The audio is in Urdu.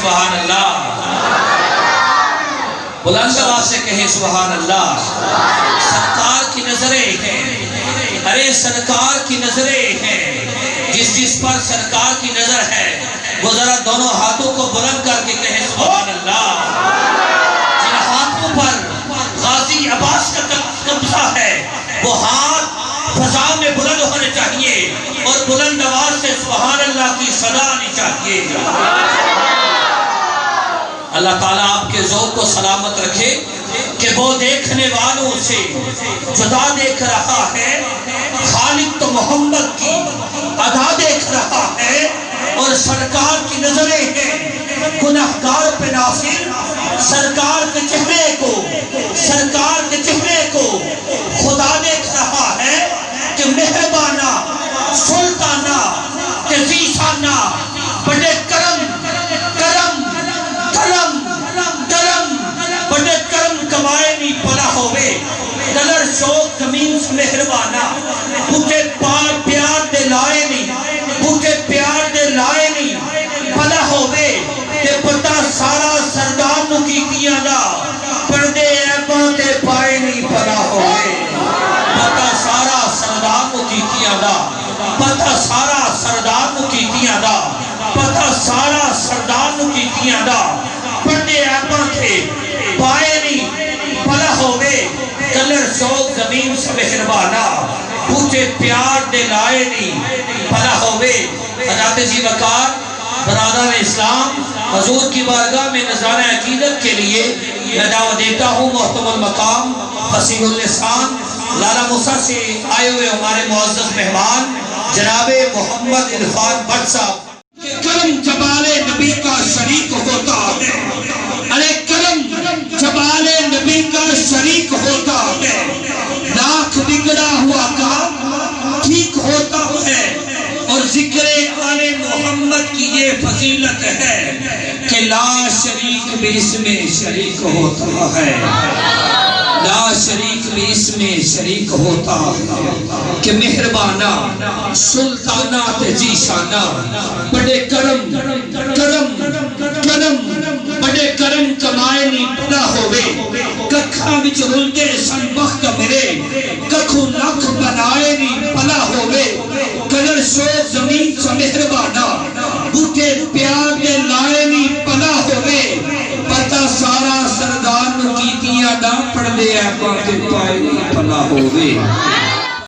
سبحان اللہ، بلند آواز سے کہیں سبحان اللہ۔ سرکار کی نظریں ہیں، ارے سرکار کی نظریں ہیں، جس پر سرکار کی نظر ہے وہ ذرا دونوں ہاتھوں کو بلند کر کے کہیں سبحان اللہ۔ جن ہاتھوں پر غازی عباس کا قبضہ ہے وہ ہاتھ فضا میں بلند ہونے چاہیے اور بلند آواز سے سبحان اللہ کی صدا آنی چاہیے۔ اللہ تعالیٰ آپ کے ذوق کو سلامت رکھے کہ وہ دیکھنے والوں سے جدا دیکھ رہا ہے، خالق تو محمد کی ادا دیکھ رہا ہے، اور سرکار کی نظریں ہیں گناہگار پہ ناصر۔ سرکار کے چہرے کو خدا دیکھ رہا ہے کہ مہربانہ سلطانہ عزیزانہ بڑے بڑے کرم کمائے نہیں پلا ہوئے، دلر شوق زمین سے مہربانہ بوٹے پیار دے لائے نہیں، بوٹے پیار دے لائے نہیں پلا ہوئے، کہ پتہ سارا سردار نو کی کیا دا پردے ایباں تے پائے نہیں پلا ہوئے۔ پتہ سارا سردار نو کی کیا دا، پتہ سارا سردار نو کی کیا دا، پتہ سارا سردار نو کی کیا دا پردے ایباں تے پائے نہیں پلا ہوئے، کلر شوق زمین سے مہربانہ بوٹے پیار دے لائے نہیں پلا ہوئے۔ حضرت جی وقار برادر اسلام حضور کی بارگاہ میں نذرانہ عقیدت کے لیے میں دعوت دیتا ہوں محترم المقام فصیح اللسان لالا موسیٰ سے آئے ہوئے ہمارے معزز مہمان جناب محمد عرفان بٹ صاحب۔ کرم جبال نبی کا شریک ہوتا ہے، ارے کرم جبال نبی کا شریک ہوتا ہے، لاکھ بگڑا ہوا کام ٹھیک ہوتا ہے، اور ذکر آل محمد کی یہ فضیلت ہے کہ لا شریک بھی اس میں شریک ہوتا ہے، لا شریک بھی اس میں شریک ہوتا کہ مہربانہ سلطانہ تجیشانہ بڑے بڑے کرم کمائے نہیں پلا ہوئے، ککھاں وچ رلدے سن وقت میرے ککھوں لکھ بنائے نہیں پلا ہوئے، کلر شوق زمین سے مہربانہ بوٹے پیار دے لائے نہیں پلا ہوئے، پتہ سارا سردار نو کیتیاں دا پڑھ دے ایباں تے پائے نہیں پلا ہوئے۔